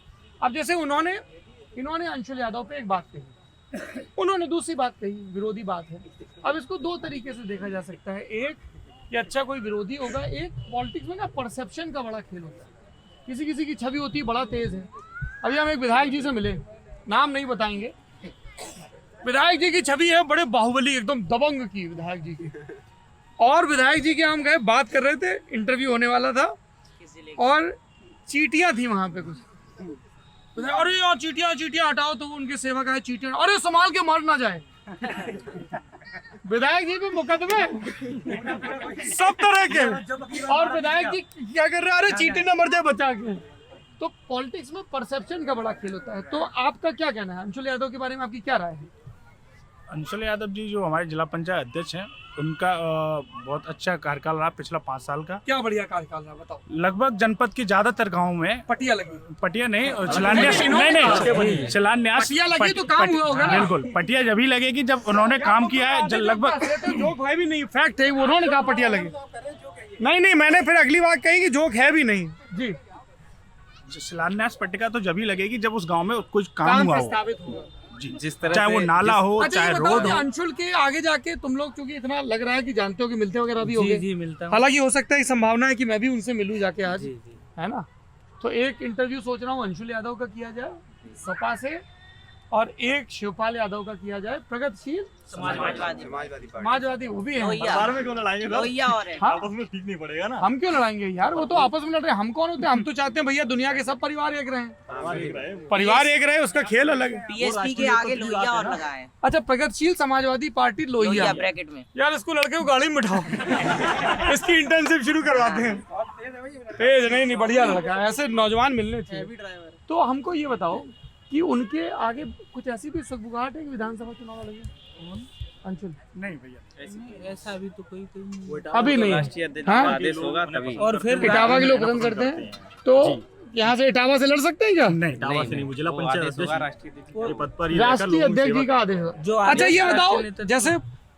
अब जैसे इन्होंने अंशुल यादव पे एक बात कही, उन्होंने दूसरी बात कही, विरोधी बात है। अब इसको दो तरीके से देखा जा सकता है, एक कि अच्छा कोई विरोधी होगा, एक पॉलिटिक्स में ना परसेप्शन का बड़ा खेल होता है, किसी किसी की छवि होती है बड़ा तेज है। अभी हम एक विधायक जी से मिले, नाम नहीं बताएंगे, विधायक जी की छवि है बड़े बाहुबली, एकदम दबंग की विधायक जी की, और विधायक जी के हम गए, बात कर रहे थे, इंटरव्यू होने वाला था, और चीटियां थी वहां पे कुछ, अरे यार चीटियां हटाओ, तो उनके सेवक आए, चीटियां, अरे संभाल के मर ना जाए। विधायक जी पे मुकदमे सब तरह के, और विधायक जी क्या कर रहे हैं, अरे चीटी ना मर जाए बचा के। तो पॉलिटिक्स में परसेप्शन का बड़ा खेल होता है। तो आपका क्या कहना है अंशुल यादव के बारे में, आपकी क्या राय है? अंशुल यादव जी जो हमारे जिला पंचायत अध्यक्ष हैं, उनका बहुत अच्छा कार्यकाल रहा पिछला 5 साल का। क्या बढ़िया कार्यकाल रहा, बताओ। लगभग जनपद के ज्यादातर गाँव में पटिया लगी, पटिया नहीं, शिलान्यास नहीं, शिलान्यास पटिया लगी तो काम हुआ होगा ना? बिल्कुल, पटिया जब ही लगेगी जब उन्होंने काम किया है, जब लगभग जोक है भी नहीं, फैक्ट है, उन्होंने कहा पटिया लगी। नहीं, मैंने फिर अगली बात कही कि जोक है भी नहीं जी। शिलान्यास पट्टिका तो जब ही लगेगी जब उस गाँव में कुछ काम हुआ प्रस्तावित होगा जी, जिस तरह चाहे वो नाला हो, चाहे रोड हो। अंशुल के आगे जाके तुम लोग, क्योंकि इतना लग रहा है कि जानते हो कि मिलते वगैरह भी होंगे। जी मिलता हूं। हालांकि हो सकता है, संभावना है कि मैं भी उनसे मिलूं जाके आज, है ना। तो एक इंटरव्यू सोच रहा हूँ अंशुल यादव का किया जाए सपा से, और एक शिवपाल यादव का किया जाए प्रगतिशील समाजवादी, वो भी है। में क्यों लड़ाएंगे सर? आपस में ठीक नहीं पड़ेगा ना। हम क्यों लड़ाएंगे यार, वो तो आपस में लड़ रहे हैं, हम कौन होते हैं? हम तो चाहते हैं भैया दुनिया के सब परिवार एक रहे, परिवार एक रहे, उसका खेल अलग है। पीएसपी के आगे लोहिया और लगा है। अच्छा, प्रगतिशील समाजवादी पार्टी लोहिया ब्रैकेट में। यार इसको लड़के को गाड़ी में बिठाओ, इसकी इंटर्नशिप शुरू करवाते हैं। तेज नहीं, बढ़िया लड़का है, ऐसे नौजवान मिलने चाहिए। तो हमको ये बताओ कि उनके आगे कुछ ऐसी भी सुगबुगाहट है कि विधानसभा चुनाव लगे? अंशुल नहीं भैया, ऐसा अभी तो कोई अभी नहीं राष्ट्रीय अध्यक्ष हाँ? का आदेश होगा तभी। और फिर इटावा के लोग पसंद करते हैं, तो यहाँ से इटावा से लड़ सकते हैं क्या? नहीं, इटावा से नहीं, जिला पंचायत अध्यक्ष पद पर राष्ट्रीय अध्यक्ष जी का आदेश जो अच्छा ये बताओ, जैसे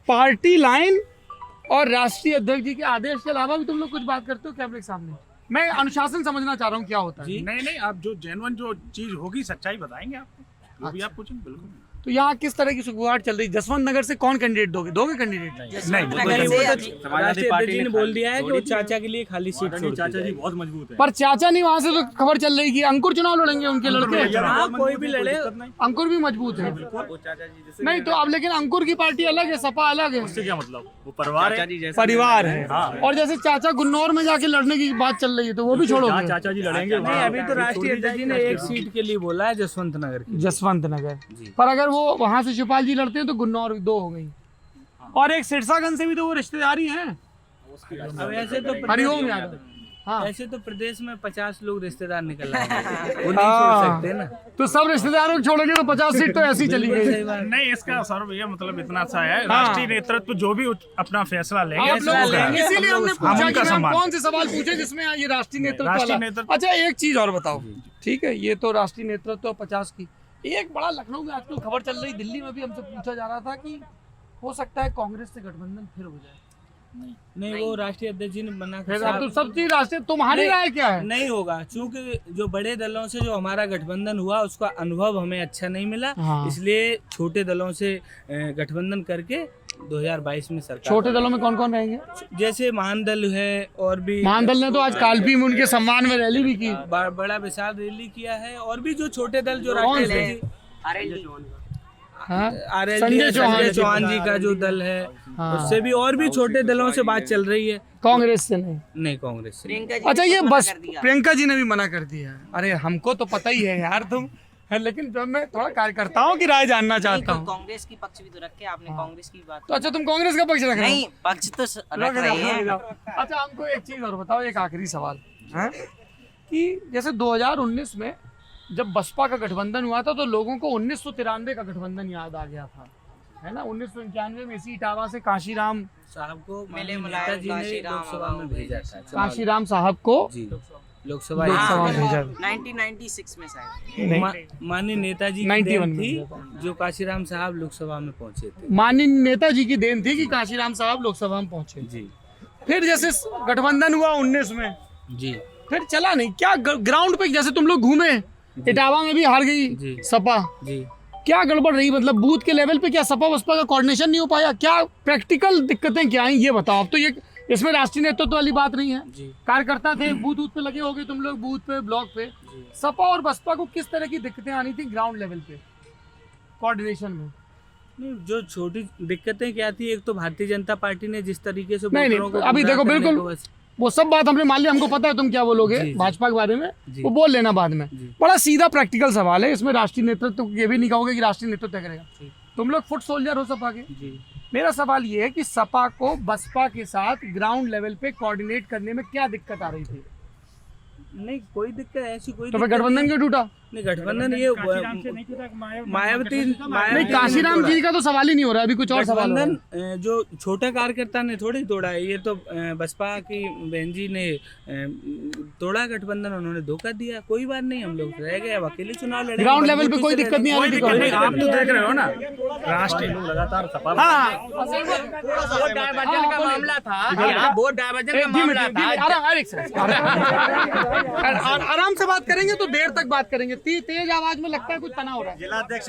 पार्टी लाइन और राष्ट्रीय अध्यक्ष जी के आदेश के अलावा भी तुम लोग कुछ बात करते हो कैमरे के सामने? मैं अनुशासन समझना चाह रहा हूँ क्या होता है। नहीं, आप जो जेन्युइन जो चीज होगी सच्चाई बताएंगे आपको, जो भी आप पूछेंगे बिल्कुल। तो यहाँ किस तरह की सुगबुगाहट चल रही है? जसवंत नगर से कौन कैंडिडेट दोगे कैंडिडेट? समाजवादी पार्टी ने बोल दिया है कि वो चाचा के लिए खाली सीट छोड़ चाचा जी बहुत मजबूत है। पर चाचा नहीं, वहाँ से तो खबर चल रही है कि अंकुर चुनाव लड़ेंगे उनके लड़के। हाँ, कोई भी लड़े, अंकुर भी मजबूत है। नहीं तो अब लेकिन अंकुर की पार्टी अलग है, सपा अलग है, उससे क्या मतलब, वो परिवार है। और जैसे चाचा गुन्नौर में जाके लड़ने की बात चल रही है, तो वो भी छोड़ोगे? चाचा जी लड़ेंगे नहीं, अभी तो राष्ट्रीय अध्यक्ष जी ने एक सीट के लिए बोला है, जसवंत नगर की। जसवंत नगर, पर अगर वो वहाँ से शिवपाल जी लड़ते हैं तो गुन्नौर 2 हो गई, और एक सिरसागंज से भी तो वो रिश्तेदारी हैं। अब ऐसे तो हरिओम यादव, हाँ ऐसे तो प्रदेश में 50 लोग रिश्तेदार निकल रहे हैं, वो नहीं छोड़ सकते ना। तो सब रिश्तेदारों को छोड़ेंगे तो 50 सीट तो ऐसी चली गई। नहीं, इसका सर भैया मतलब इतना सा है, राष्ट्रीय नेतृत्व जो भी अपना फैसला लेंगे, इसीलिए हमने पूछा कि हम कौन से सवाल पूछे जिसमें ये राष्ट्रीय नेतृत्व। अच्छा एक चीज और बताओ, ठीक है, ये तो राष्ट्रीय नेतृत्व 50 की। एक बड़ा लखनऊ में आजकल खबर चल रही, दिल्ली में भी हमसे पूछा जा रहा था कि हो सकता है कांग्रेस से गठबंधन फिर हो जाए। नहीं, वो राष्ट्रीय अध्यक्ष जी ने मना फिर कर अब तो सब चीज राष्ट्रीय, तुम्हारी राय क्या है? नहीं होगा, क्योंकि जो बड़े दलों से जो हमारा गठबंधन हुआ उसका अनुभव हमें अच्छा नहीं मिला। हाँ। इसलिए छोटे दलों से गठबंधन करके 2022 में सरकार। छोटे दलों में कौन कौन रहेंगे? जैसे महान दल है और भी। महान दल ने तो आज कालपी में उनके सम्मान में रैली भी की, बड़ा विशाल रैली किया है। और भी जो छोटे दल जो कौन राष्ट्रीय से? संजय चौहान जी का जो दल है, उससे भी और भी छोटे दलों से बात चल रही है। कांग्रेस से नहीं कांग्रेस से। अच्छा, ये बस प्रियंका जी ने भी मना कर दिया। अरे हमको तो पता ही है यार तुम है, लेकिन जब मैं थोड़ा कार्यकर्ताओं की राय जानना चाहता हूँ। कांग्रेस की पक्ष भी तो रखे, आपने कांग्रेस की बात। तो अच्छा, तुम कांग्रेस का पक्ष रख रहे हो? नहीं, पक्ष तो रख रहे हैं। अच्छा, हमको एक चीज और बताओ, एक आखिरी सवाल है कि जैसे 2019 में जब बसपा का गठबंधन हुआ था तो लोगों को 1993 का गठबंधन याद आ गया था, है ना। 1991 में इसी इटावा से काशीराम साहब को मिले नेताजी ने लोकसभा में भेजा था। काशीराम साहब को लोकसभा में भेजा 1996 में शायद माननीय नेताजी की 91 देन में थी जो काशीराम साहब लोकसभा में पहुंचे थे। माननीय नेताजी की देन थी कि काशीराम साहब लोकसभा में पहुंचे। जी। फिर जैसे गठबंधन हुआ 19 में, जी, फिर चला नहीं क्या? ग्राउंड पे जैसे तुम लोग घूमे, इटावा में भी हार गई सपा, जी, क्या गड़बड़ रही? मतलब बूथ के लेवल पे क्या सपा बसपा का कोऑर्डिनेशन नहीं हो पाया? क्या प्रैक्टिकल दिक्कतें क्या आई ये बताओ। अब तो ये इसमें राष्ट्रीय नेतृत्व वाली बात नहीं है, कार्यकर्ता थे, बूथ पे लगे होगे तुम लोग, बूथ पे, ब्लॉक पे। सपा और बसपा को किस तरह की दिक्कतें आनी थी ग्राउंड लेवल पे कोऑर्डिनेशन में? नहीं, जो छोटी दिक्कतें क्या थी, एक तो भारतीय जनता पार्टी ने जिस तरीके से नहीं, अभी देखो बिल्कुल वो सब बात हमने मान लिया, हमको पता है तुम क्या बोलोगे भाजपा के बारे में, वो बोल लेना बाद में। बड़ा सीधा प्रैक्टिकल सवाल है, इसमें राष्ट्रीय नेतृत्व ये भी नहीं कहोगे कि राष्ट्रीय नेतृत्व तय करेगा। तुम लोग फुट सोल्जर हो सपा के। मेरा सवाल ये है कि सपा को बसपा के साथ ग्राउंड लेवल पे कोऑर्डिनेट करने में क्या दिक्कत आ रही थी? नहीं, कोई दिक्कत ऐसी कोई तो फिर गठबंधन क्यों टूटा? नहीं, गठबंधन ये मायावती नहीं, काशीराम जी का तो सवाल ही नहीं हो रहा, अभी कुछ और सवाल हो रहा है। जो छोटा कार्यकर्ता ने थोड़ी तोड़ा है, ये तो बसपा की बहन जी ने तोड़ा गठबंधन, उन्होंने धोखा दिया। कोई बात नहीं, हम लोग रह गए, अब अकेले चुनाव लड़े। ग्राउंड लेवल पे कोई दिक्कत नहीं आ रही थी। आप तो देख रहे हो ना, राष्ट्रीय लगातार सपा वोट डायवर्जन का मामला था, वोट डायवर्जन का मामला था। आराम से बात करेंगे तो देर तक बात करेंगे, तेज आवाज में लगता है कुछ तना हो रहा है। जिलाध्यक्ष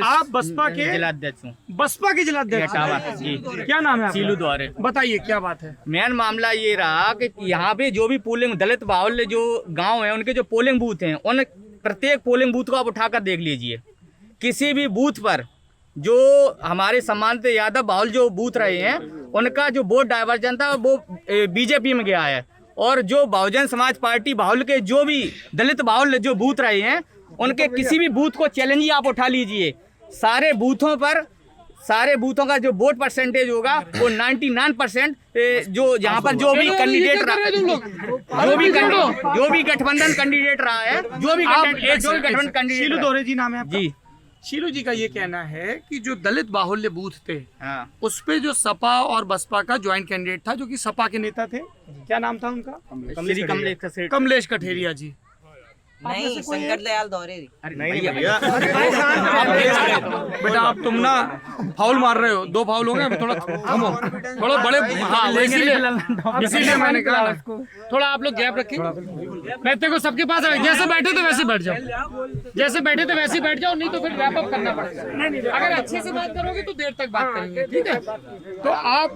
आप बसपा के जिलाध्यक्ष हूँ। बसपा के जिलाध्यक्ष, क्या नाम है? सीलू द्वारे। बताइए क्या बात है? मेन मामला ये रहा कि यहाँ पे जो भी पोलिंग दलित बाहुल्य जो गांव है, उनके जो पोलिंग बूथ हैं, उन प्रत्येक पोलिंग बूथ को आप उठाकर देख लीजिए। किसी भी बूथ पर जो हमारे सम्मानित यादव बाहुल जो बूथ रहे हैं, उनका जो वोट डायवर्जन था वो बीजेपी में गया है। और जो बहुजन समाज पार्टी बाहुल के जो भी दलित बाहुल जो बूथ रहे हैं, उनके किसी भी बूथ को चैलेंज ही आप उठा लीजिए, सारे बूथों पर, सारे बूथों का जो वोट परसेंटेज होगा वो 99% जो यहाँ पर जो भी कैंडिडेट रहा, जो भी गठबंधन कैंडिडेट रहा है, जो भी गठबंधन कैंडिडेट। शीलू दोहरे जी नाम है आपका? जी। शीलू जी का ये कहना है कि जो दलित बाहुल्य बूथ थे, उस पे जो सपा और बसपा का ज्वाइंट कैंडिडेट था, जो कि सपा के नेता थे, क्या नाम था उनका? कमलेश कठेरिया जी। नहीं, शंकर दयाल दौरे। बेटा आप तुम ना फाउल मार रहे हो, 2 फाउल हो गए, थोड़ा थमो, थोड़ा बड़े। हाँ, इसीलिए मैंने कहा थोड़ा आप लोग गैप रखें। मैं तेरे को सबके पास जैसे बैठे थे वैसे बैठ जाओ, जैसे बैठे थे वैसे बैठ जाओ, नहीं तो फिर रैप अप करना पड़ेगा। अगर अच्छे से बात करोगे तो देर तक बात करेंगे, ठीक है? तो आप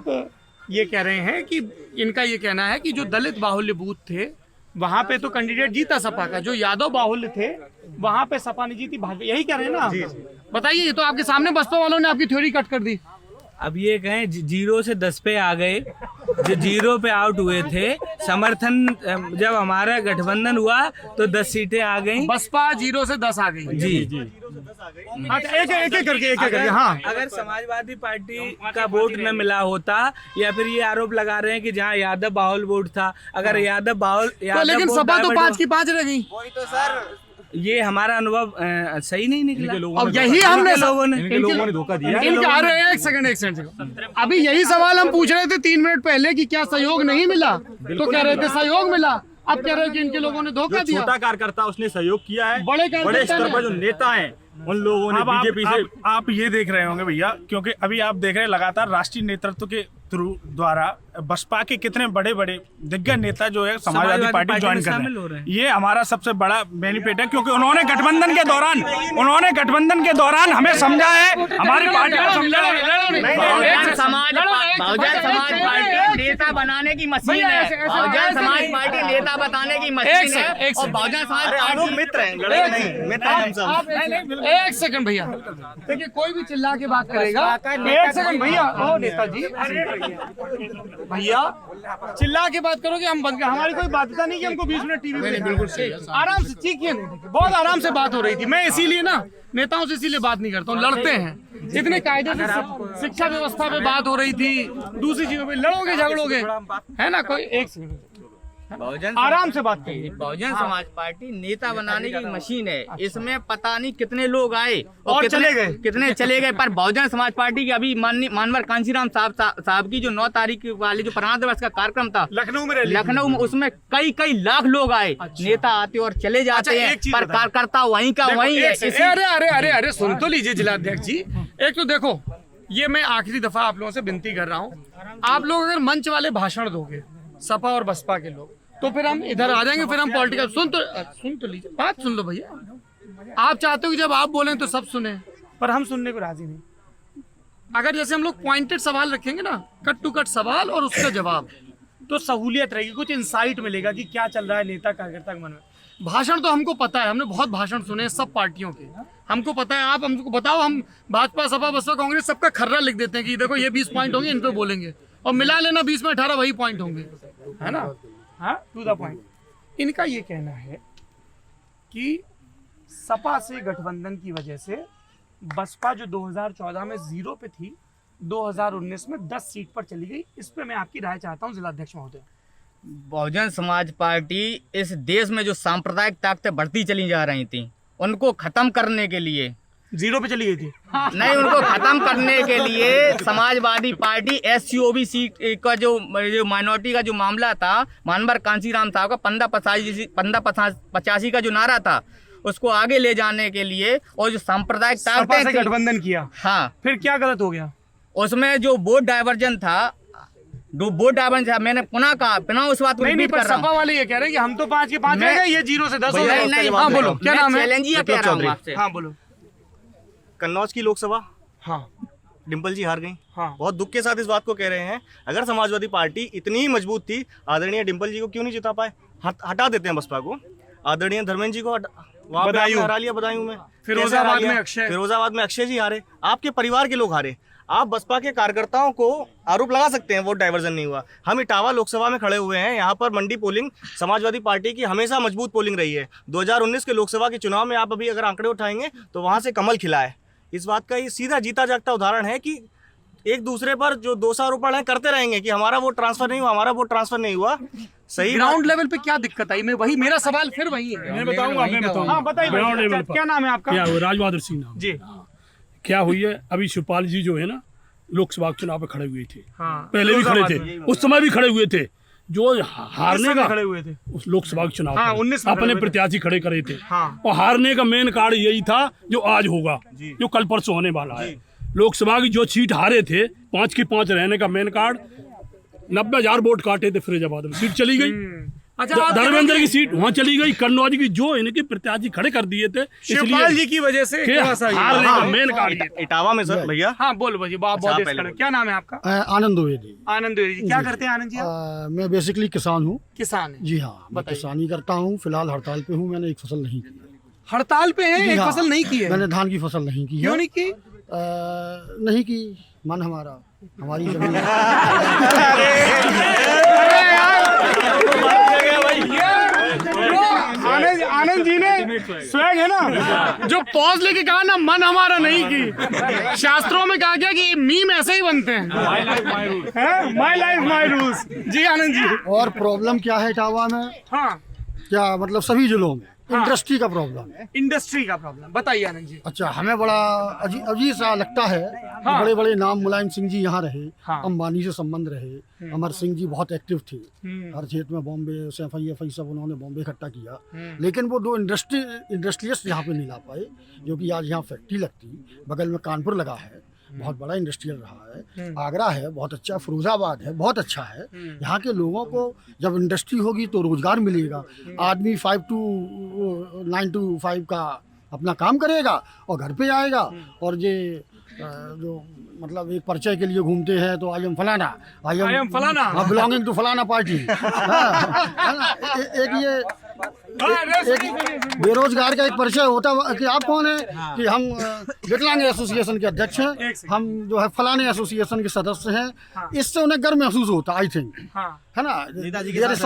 ये कह रहे हैं कि इनका ये कहना है कि जो दलित बाहुल्य बूथ थे वहां पे तो कैंडिडेट जीता सपा का, जो यादव बाहुल्य थे वहां पे सपा ने जीती, यही कह रहे हैं ना? बताइए, ये तो आपके सामने बसपा वालों ने आपकी थ्योरी कट कर दी। अब ये कहें 0 से 10 पे आ गए, जो 0 पे आउट हुए थे, समर्थन जब हमारा गठबंधन हुआ तो 10 सीटें आ गई, बसपा 0 से 10 आ गई। जी। एक करके हाँ। अगर समाजवादी पार्टी का वोट न मिला होता, या फिर ये आरोप लगा रहे हैं कि जहाँ यादव बाहुल वोट था, अगर यादव बाहुल, लेकिन सपा तो 5 की 5 रह गई। वही तो सर, ये हमारा अनुभव सही नहीं निकला। अब यही हमने लोगों ने धोखा दिया। एक सेकंड अभी यही सवाल हम पूछ रहे थे 3 मिनट पहले कि क्या सहयोग नहीं मिला, तो कह रहे थे सहयोग मिला। अब कह रहे हो कि इनके लोगों ने धोखा दिया। छोटा कार्यकर्ता उसने सहयोग किया है, बड़े स्तर पर जो नेता हैं उन लोगों ने अब बीजेपी से आप ये देख रहे होंगे भैया, क्योंकि अभी आप देख रहे हैं लगातार राष्ट्रीय नेतृत्व के थ्रू द्वारा बसपा के कितने बड़े बड़े दिग्गज नेता जो है समाजवादी पार्टी ज्वाइन कर रहे हैं। ये हमारा सबसे बड़ा बेनिफिट है, क्योंकि उन्होंने गठबंधन के दौरान हमें समझा है, हमारी पार्टी को समझा है। बहुजन समाज पार्टी नेता बनाने की मशीन है। बहुजन समाज पार्टी नेता बनाने की मशीन है और बहुजन समाज पार्टी मित्र हैं, लड़के नहीं, मित्र हैं हम सब। एक सेकंड भैया, देखिए कोई भी चिल्ला के बात करेगा। एक सेकंड भैया, ओ नेताजी भैया चिल्ला के बात करोगे हम बंद कर, हमारी कोई बाध्यता नहीं कि हमको 20 मिनट टीवी पे बिल्कुल आराम से ठीक है। बहुत आराम से बात हो रही थी। मैं इसीलिए ना नेताओं से इसीलिए बात नहीं करता हूँ, लड़ते हैं इतने कायदे से। शिक्षा व्यवस्था पे बात हो रही थी, दूसरी चीजों पे लड़ोगे झगड़ोगे, है ना। कोई एक सेकंड आराम से बात करिए। बहुजन समाज पार्टी नेता बनाने की मशीन है। इसमें पता नहीं कितने लोग आए और चले गए, कितने चले गए, पर बहुजन समाज पार्टी की अभी मानवर कांशीराम साहब की जो 9 तारीख वाली जो 15 दिवस का कार्यक्रम था लखनऊ में, उसमें कई लाख लोग आए। नेता आते और चले जाते हैं, पर कार्यकर्ता वहीं का वहीं है। अरे सुन तो लीजिए जिलाध्यक्ष जी। एक तो देखो, ये मैं आखिरी दफा आप लोगों से विनती कर रहा हूँ, आप लोग अगर मंच वाले भाषण दोगे सपा और बसपा के लोग, तो फिर हम इधर आ जाएंगे, फिर हम पॉलिटिकल सुन तो लीजिए, बात सुन लो भैया। आप चाहते हो कि जब आप बोलें तो सब सुने, पर हम सुनने को राजी नहीं। अगर जैसे हम लोग पॉइंटेड सवाल रखेंगे ना, कट टू कट सवाल और उसका जवाब, तो सहूलियत रहेगी, कुछ इंसाइट मिलेगा कि क्या चल रहा है नेता कार्यकर्ता के मन में। भाषण तो हमको पता है, हमने बहुत भाषण सुने सब पार्टियों के, हमको पता है। आप हमको बताओ, हम भाजपा सपा बसपा कांग्रेस सबका खर्रा लिख देते हैं कि देखो ये 20 पॉइंट होंगे, इन पे बोलेंगे, और मिला लेना 20 में 18 वही पॉइंट होंगे, है ना। हाँ, टू द पॉइंट। इनका ये कहना है कि सपा से गठबंधन की वजह से बसपा जो 2014 में 0 पे थी, 2019 में 10 सीट पर चली गई। इस पे मैं आपकी राय चाहता हूँ जिलाध्यक्ष महोदय। बहुजन समाज पार्टी इस देश में जो सांप्रदायिक ताकतें बढ़ती चली जा रही थी, उनको खत्म करने के लिए 0 पे चली गई थी। नहीं, उनको खत्म करने के लिए समाजवादी पार्टी SC OBC का जो माइनॉरिटी का जो मामला था, मानवर कांशीराम साहब का 1585 का जो नारा था, उसको आगे ले जाने के लिए, और जो सांप्रदायिक ताकतें थी, गठबंधन किया। हाँ, फिर क्या गलत हो गया उसमें? जो वोट डाइवर्जन था, मैंने पुनः कहा, पुनः उस बात को नहीं, पर सपा वाले ये कह रहे हैं कि हम तो 5 के 5 रह गए, ये 0 से 10 हो गए। नहीं, हाँ बोलो, क्या नाम है? चैलेंज ये कह रहा हूँ आपसे। हाँ बोलो। कन्नौज की लोकसभा, हाँ, डिम्पल जी हार गई। हाँ, बहुत दुख के साथ इस बात को कह रहे हैं। अगर समाजवादी पार्टी इतनी ही मजबूत थी, आदरणीय डिम्पल जी को क्यों नहीं जिता पाए? हटा देते हैं बसपा को। आदरणीय धर्मेंद्र जी को वहां पे हरा लिया, बदायूं में। फिरोजाबाद में अक्षय जी हारे, आपके परिवार के लोग हारे। आप बसपा के कार्यकर्ताओं को आरोप लगा सकते हैं वोट डाइवर्जन नहीं हुआ। हम इटावा लोकसभा में खड़े हुए हैं, यहाँ पर मंडी पोलिंग समाजवादी पार्टी की हमेशा मजबूत पोलिंग रही है। 2019 के लोकसभा के चुनाव में आप अभी अगर आंकड़े उठाएंगे तो वहाँ से कमल खिला है। इस बात का ये सीधा जीता जागता उदाहरण है कि एक दूसरे पर जो दोषारोपण है करते रहेंगे कि हमारा वोट ट्रांसफर नहीं हुआ, हमारा वोट ट्रांसफर नहीं हुआ। सही ग्राउंड लेवल पे क्या दिक्कत आई? मैं वही, मेरा सवाल फिर वही है। मैं बताऊंगा। हाँ बताइए, क्या नाम है आपका? क्या राज बहादुर सिंह नाम जी। क्या हुई है, अभी शिवपाल जी जो है ना, लोकसभा चुनाव पे खड़े हुए थे। हाँ, पहले भी खड़े थे, उस समय भी खड़े हुए थे। जो हारने का खड़े हुए थे उस लोकसभा के चुनाव, हाँ, 19 में अपने प्रत्याशी खड़े करे थे। हाँ, और हारने का मेन कारण यही था जो आज होगा, जो कल परसों होने वाला है। लोकसभा की जो सीट हारे थे, 5 की 5 रहने का मेन कारण 90,000 वोट काटे थे फिरोजाबाद में, सीट चली गई। अच्छा, धर्मेंद्र की सीट वहाँ चली गई। कन्नौज की जो इनके प्रत्याशी खड़े कर दिए थे, शिवपाल जी की वजह से हारने का मेन कारण। इटावा में सर भैया, हाँ बोलो भैया, बहुत। क्या नाम है आपका? आनंद द्विवेदी। आनंद द्विवेदी जी, क्या करते हैं आनंद जी? मैं बेसिकली किसान हूँ। किसान है? जी हाँ, मैं किसानी करता हूँ। फिलहाल हड़ताल पे हूँ, मैंने एक फसल नहीं की। हड़ताल पे है? एक फसल नहीं की है? मैंने धान की फसल नहीं की है। क्यों नहीं की? नहीं की, मन हमारी जमीन आनंद जी ने स्वैग है ना, जो पॉज लेके कहा ना, मन हमारा नहीं की। शास्त्रों में कहा गया कि मीम ऐसे ही बनते हैं, माई लाइफ माई रूल्स। जी आनंद जी, और प्रॉब्लम क्या है इटावा में? हाँ, क्या मतलब सभी जिलों में इंडस्ट्री का प्रॉब्लम है। इंडस्ट्री का प्रॉब्लम बताइए आनंद जी। अच्छा, हमें बड़ा अजीब सा लगता है कि बड़े बड़े नाम मुलायम सिंह जी यहाँ रहे, अंबानी से संबंध रहे, अमर सिंह जी बहुत एक्टिव थे हर क्षेत्र में, बॉम्बे SFI सब उन्होंने बॉम्बे इकट्ठा किया, लेकिन वो दो इंडस्ट्रियलिस्ट यहाँ पे नहीं ला पाए, जो कि आज यहाँ फैक्ट्री लगती, बगल में कानपुर लगा है, बहुत बड़ा इंडस्ट्रियल रहा है, आगरा है बहुत अच्छा, फिरोजाबाद है बहुत अच्छा है। यहाँ के लोगों को जब इंडस्ट्री होगी तो रोजगार मिलेगा, आदमी 5 to 9 to 5 का अपना काम करेगा और घर पे आएगा, और ये जो मतलब एक परिचय के लिए घूमते हैं तो आई एम फलाना, आई एम फलाना, बिलोंगिंग टू फलाना पार्टी, एक ये बेरोजगार का एक परिचय होता है कि आप कौन है, कि हम विकलांग एसोसिएशन के अध्यक्ष हैं, हम जो है फलाने एसोसिएशन के सदस्य हैं, इससे उन्हें गर्व महसूस होता, आई थिंक, है ना। नेताजी के साथ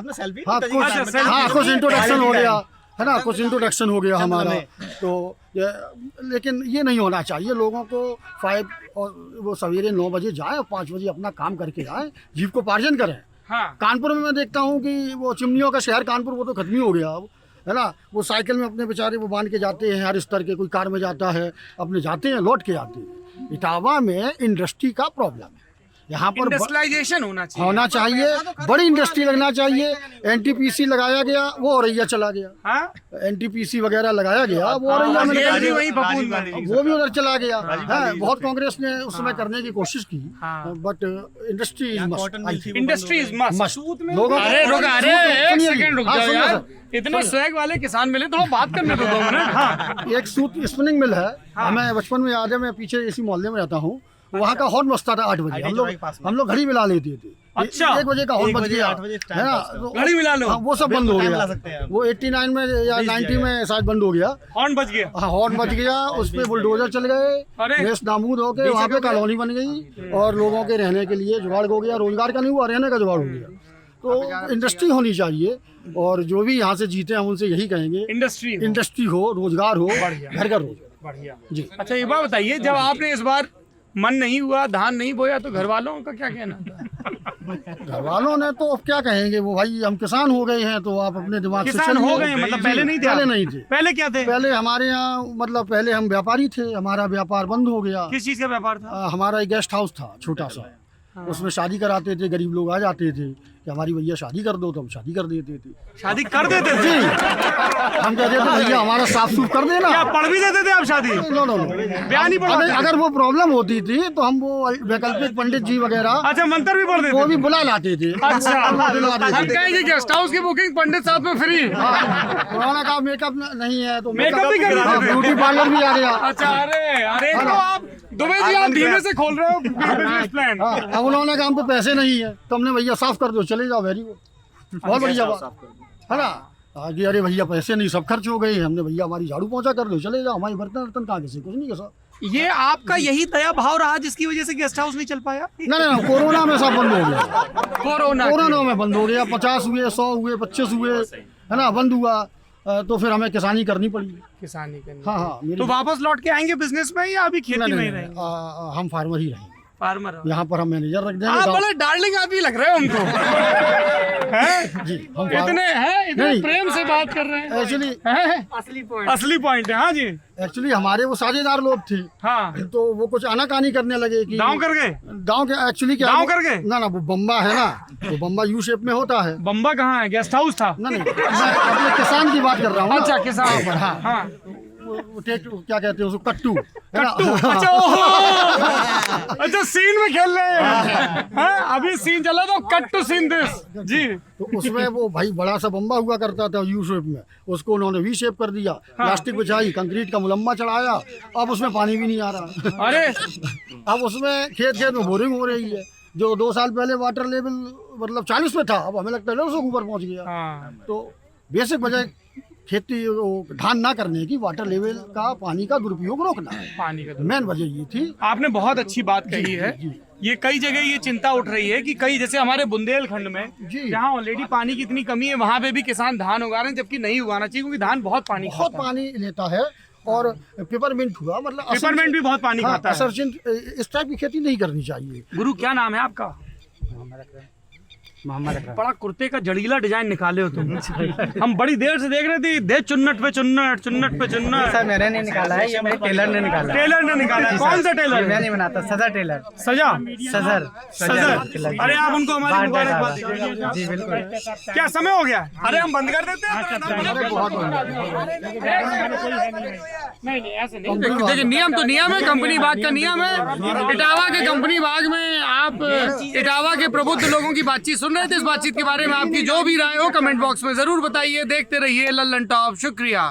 में सेल्फी, कुछ इंट्रोडक्शन हो गया, है ना, कुछ इंट्रोडक्शन हो गया हमारा, तो लेकिन ये नहीं होना चाहिए। लोगों को 5 और वो सवेरे 9 बजे जाएं और 5 बजे अपना काम करके आएं, जीविकोपार्जन करें। कानपुर में मैं देखता हूँ कि वो चिमनियों का शहर कानपुर वो तो खत्म ही हो गया अब, है ना। वो साइकिल में अपने बेचारे वो बांध के जाते हैं, हर स्तर के, कोई कार में जाता है, अपने जाते हैं लौट के आते हैं। इटावा में इंडस्ट्री का प्रॉब्लम है, यहाँ पर इंडस्ट्रियलाइजेशन होना चाहिए, बड़ी इंडस्ट्री लगना चाहिए। NTPC लगाया गया, वो औरैया चला गया, NTPC वगैरह लगाया गया, वो औरैया में वो भी उधर चला गया। बहुत कांग्रेस ने उस समय करने की कोशिश की, बट इंडस्ट्री इज मस्ट। इतने स्वैग वाले किसान मिले तो बात करने दो 2 मिनट। एक सूत स्पिनिंग मिल है, हमें बचपन में याद है, मैं पीछे इसी मोहल्ले में रहता हूँ, वहाँ का हॉर्न बजता था 8 बजे, हम लोग घड़ी मिला लेते थे। अच्छा, 1 बजे का हॉर्न बज गया, है ना, घड़ी मिला लो, वो सब बंद हो गया। वो 89 में या 90 में शायद बंद हो गया, हॉर्न बज गया। हाँ, हॉर्न बज गया, उस पे बुलडोजर चल गए, देश नामूद हो गए, वहाँ पे कॉलोनी बन गई और लोगों के रहने के लिए जुगाड़ हो गया, रोजगार का नहीं हुआ, रहने का जुगाड़ हो गया। तो इंडस्ट्री होनी चाहिए, और जो भी यहाँ से जीते हम उनसे यही कहेंगे, इंडस्ट्री हो, रोजगार हो, घर का रोजगार। बढ़िया जी। अच्छा, ये बात बताइए, जब आपने इस बार मन नहीं हुआ, धान नहीं बोया, तो घर वालों का क्या कहना था? घर वालों ने तो अब क्या कहेंगे, वो भाई हम किसान हो गए हैं, तो आप अपने दिमाग से किसान हो गए, मतलब पहले नहीं थे? पहले नहीं थे। पहले क्या थे? पहले हमारे यहाँ मतलब पहले हम व्यापारी थे, हमारा व्यापार बंद हो गया। किस चीज का व्यापार था? हमारा एक गेस्ट हाउस था छोटा सा, उसमें शादी कराते थे, गरीब लोग आ जाते थे कि हमारी भैया शादी कर दो, तो हम शादी कर देते थे। शादी कर देते थे? हम कहते थे भैया हमारा साफ सूफ कर देना। क्या पढ़ भी देते थे आप शादी? नो, बयान नहीं पढ़ा? अगर वो प्रॉब्लम होती थी तो हम वो वैकल्पिक पंडित जी वगैरह, अच्छा, मंत्र भी पढ़ देते, वो भी बुला लाते थे। अच्छा, हम कहेंगे गेस्ट हाउस की बुकिंग पंडित साहब में फ्री। कोरोना का मेकअप नहीं है तो मेकअप भी कर देते थे, ब्यूटी पार्लर भी आ गया। अच्छा, अरे तो आप दुबे जी आप धीमे से खोल रहे हो बिजनेस प्लान। अब उन्होंने कहा हम पे पैसे नहीं है, तो हमने भैया साफ कर दो, चले जाओ, वेरी गुड, बहुत बढ़िया बात, है ना। आगे अरे भैया पैसे नहीं, सब खर्च हो गए, हमने भैया हमारी झाड़ू पहुंचा कर दो, चले जाओ, हमारी बर्तन कहाँ किसी कुछ नहीं कैसा। ये आपका यही दया भाव रहा जिसकी वजह से गेस्ट हाउस नहीं चल पाया? नहीं, कोरोना में सब बंद हो गया। कोरोना में बंद हो गया, 50 हुए, 100 हुए, 25 हुए, है ना, बंद हुआ, तो फिर हमें किसानी करनी पड़ी। किसानी करनी। हाँ, तो वापस लौट के आएंगे बिजनेस में या अभी खेती में ही रहेंगे? हम फार्मर ही रहेंगे। फार्मर यहाँ पर हम मैनेजर रख देंगे। आप बड़े डार्लिंग आदमी लग रहे हो हमको। जी, हम इतने प्रेम से बात कर रहे हैं। एक्चुअली असली पॉइंट है। हाँ जी, एक्चुअली हमारे वो साझेदार लोग थे। हाँ, तो वो कुछ आनाकानी करने लगे कि दांव कर गए। दांव के एक्चुअली क्या दांव कर गए? ना, वो बम्बा है ना, वो बम्बा यू शेप में होता है। बम्बा कहाँ है? गेस्ट हाउस था। नहीं, मैं अपने किसान की बात कर रहा हूँ। अच्छा, किसान। हाँ, क्या कहते हैं उसको, कट्टू। अच्छा, अच्छा, सीन में खेल रहे हैं। अभी सीन चला तो कट्टू सीन दिस जी। तो उसमें वो भाई बड़ा सा बम्बा हुआ करता था यू शेप में, उसको उन्होंने वी शेप कर दिया, प्लास्टिक बिछाई, कंक्रीट का मुलम्मा चढ़ाया, अब उसमें पानी भी नहीं आ रहा। अरे अब उसमें खेत में बोरिंग हो रही है, जो 2 साल पहले वाटर लेवल मतलब 40 पे था, अब हमें लगता है 150 ऊपर पहुंच गया। तो बेसिक वजह खेती धान ना करने की, वाटर लेवल का, पानी का दुरुपयोग रोकना है, पानी का मेन वजह ये थी। आपने बहुत अच्छी बात कही है। ये कई जगह ये चिंता उठ रही है कि कई, जैसे हमारे बुंदेलखंड में जहाँ ऑलरेडी पानी की इतनी कमी है, वहाँ पे भी किसान धान उगा रहे हैं, जबकि नहीं उगाना चाहिए क्योंकि धान बहुत पानी लेता है। और पेपरमिंट हुआ, मतलब पेपरमिंट भी बहुत पानी खाता है। इस टाइप की खेती नहीं करनी चाहिए। गुरु, क्या नाम है आपका? मोहम्मद अकरम। बड़ा कुर्ते का जड़ीला डिजाइन निकाले हो तुम। हम बड़ी देर से देख रहे थे, दे चुन्नट पे चुन्नट, चुन्नट पे चुन्नट। सर मैंने नहीं निकाला है, ये मेरे टेलर ने निकाला है। टेलर ने निकाला है? कौन सा टेलर? मैं नहीं बनाता, सदर टेलर। सजा सदर सजर। अरे आप उनको हमारी मुबारकबाद दीजिए। जी बिल्कुल। क्या समय हो गया? अरे हम बंद कर देते हैं। नहीं नहीं ऐसे नहीं। देखिए नियम तो नियम है, कंपनी बाग का नियम है। इटावा के कंपनी बाग में आप इटावा के प्रबुद्ध लोगों की बातचीत सुन रहे थे। इस बातचीत के बारे में आपकी जो भी राय हो कमेंट बॉक्स में जरूर बताइए। देखते रहिए लल्लन टॉप। शुक्रिया।